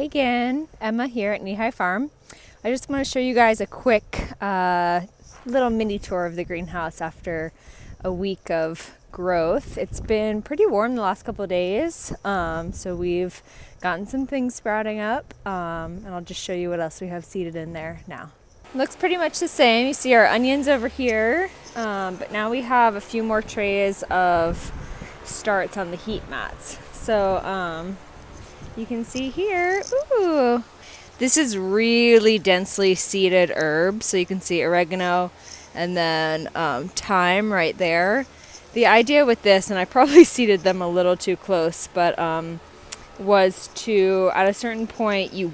Hey again, Emma here at Kneehigh Farm. I just want to show you guys a quick little mini tour of the greenhouse after a week of growth. It's been pretty warm the last couple of days, so we've gotten some things sprouting up, and I'll just show you what else we have seeded in there now. Looks pretty much the same. You see our onions over here, but now we have a few more trays of starts on the heat mats. So you can see here, ooh, this is really densely seeded herbs. So you can see oregano and then thyme right there. The idea with this, and I probably seeded them a little too close, but was to, at a certain point, you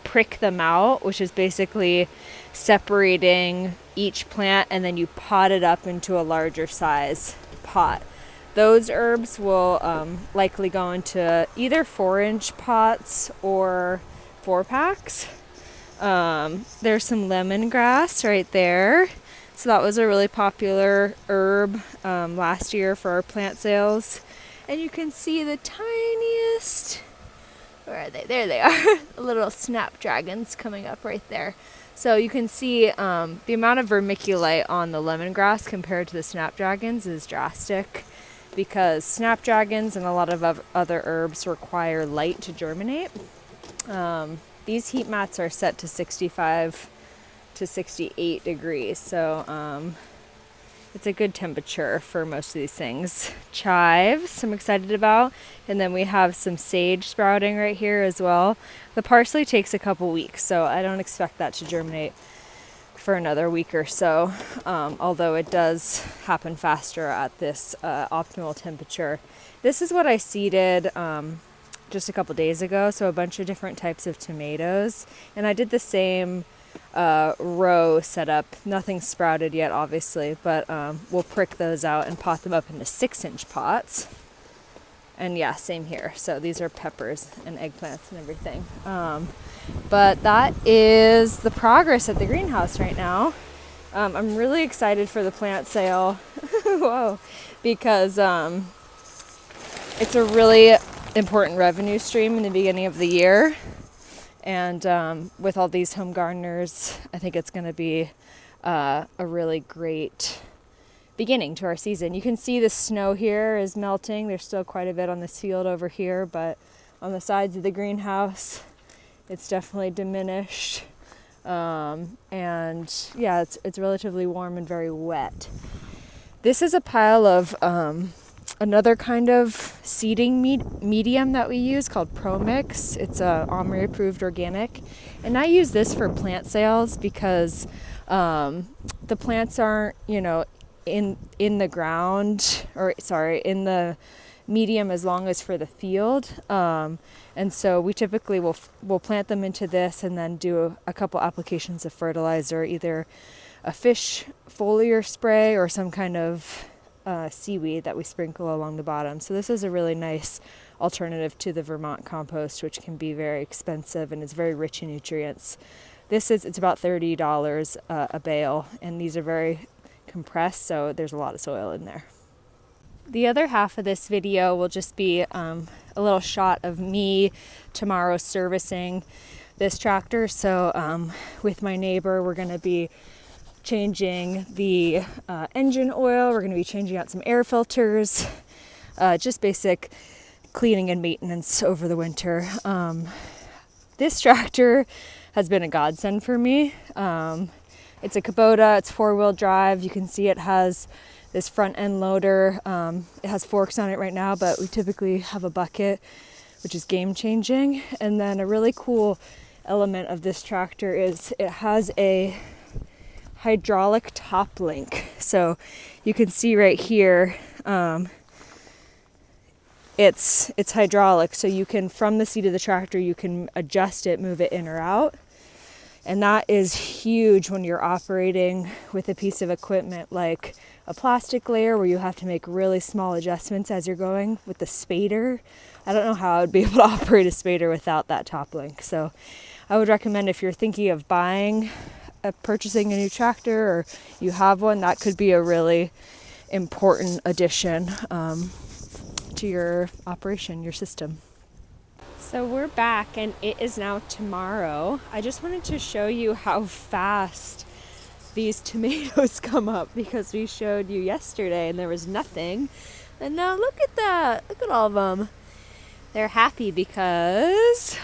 prick them out, which is basically separating each plant, and then you pot it up into a larger size pot. Those herbs will likely go into either 4-inch pots or 4-packs. There's some lemongrass right there. So that was a really popular herb last year for our plant sales. And you can see the tiniest, where are they? There they are, the little snapdragons coming up right there. So you can see the amount of vermiculite on the lemongrass compared to the snapdragons is drastic, because snapdragons and a lot of other herbs require light to germinate. These heat mats are set to 65 to 68 degrees, so it's a good temperature for most of these things. Chives, I'm excited about, and then we have some sage sprouting right here as well. The parsley takes a couple weeks, so I don't expect that to germinate for another week or so, although it does happen faster at this optimal temperature. This is what I seeded just a couple days ago, so a bunch of different types of tomatoes, and I did the same row setup. Nothing sprouted yet, obviously, but we'll prick those out and pot them up into 6-inch pots. And yeah, same here. So these are peppers and eggplants and everything. But that is the progress at the greenhouse right now. I'm really excited for the plant sale. Whoa, because it's a really important revenue stream in the beginning of the year. And with all these home gardeners, I think it's going to be a really great beginning to our season. You can see the snow here is melting. There's still quite a bit on this field over here, but on the sides of the greenhouse, it's definitely diminished. And yeah, it's relatively warm and very wet. This is a pile of another kind of seeding medium that we use called ProMix. It's a OMRI approved organic, and I use this for plant sales because the plants aren't, in the ground, or sorry, in the medium as long as for the field, and so we typically will plant them into this and then do a couple applications of fertilizer, either a fish foliar spray or some kind of seaweed that we sprinkle along the bottom. So this is a really nice alternative to the Vermont compost, which can be very expensive and is very rich in nutrients. It's about $30 a bale, and these are very compressed, so there's a lot of soil in there. The other half of this video will just be a little shot of me tomorrow servicing this tractor. So with my neighbor, we're going to be changing the engine oil. We're going to be changing out some air filters, just basic cleaning and maintenance over the winter. This tractor has been a godsend for me. It's a Kubota, it's 4-wheel drive. You can see it has this front end loader. It has forks on it right now, but we typically have a bucket, which is game changing. And then a really cool element of this tractor is it has a hydraulic top link. So you can see right here, it's hydraulic. So you can, from the seat of the tractor, you can adjust it, move it in or out. And that is huge when you're operating with a piece of equipment like a plastic layer, where you have to make really small adjustments as you're going. With the spader, I don't know how I would be able to operate a spader without that top link. So I would recommend, if you're thinking of purchasing a new tractor, or you have one, that could be a really important addition to your operation, your system. So we're back and it is now tomorrow. I just wanted to show you how fast these tomatoes come up because we showed you yesterday and there was nothing. And now look at that. Look at all of them. They're happy because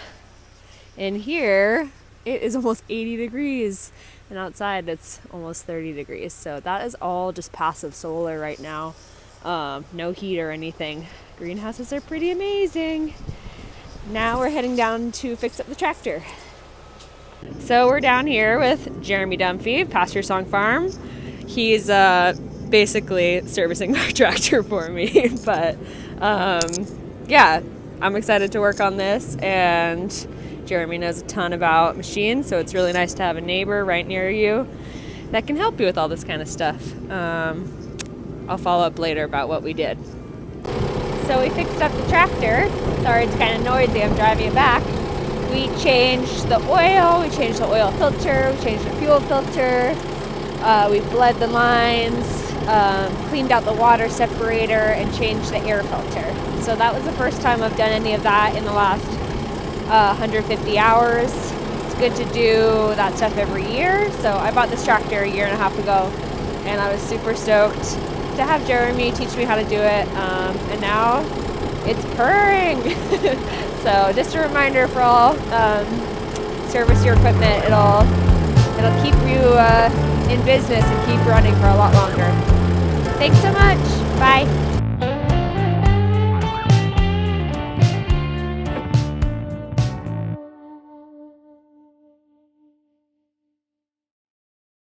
in here it is almost 80 degrees and outside it's almost 30 degrees. So that is all just passive solar right now. No heat or anything. Greenhouses are pretty amazing. Now we're heading down to fix up the tractor. So we're down here with Jeremy Dunphy of Pasture Song Farm. He's basically servicing my tractor for me, but yeah, I'm excited to work on this, and Jeremy knows a ton about machines, so it's really nice to have a neighbor right near you that can help you with all this kind of stuff. I'll follow up later about what we did. So we fixed up the tractor. Sorry, it's kind of noisy. I'm driving it back. We changed the oil. We changed the oil filter. We changed the fuel filter. We bled the lines, cleaned out the water separator, and changed the air filter. So that was the first time I've done any of that in the last 150 hours. It's good to do that stuff every year. So I bought this tractor a year and a half ago, and I was super stoked to have Jeremy teach me how to do it, and now it's purring. So just a reminder for all, service your equipment. It'll keep you in business and keep running for a lot longer. Thanks so much. Bye.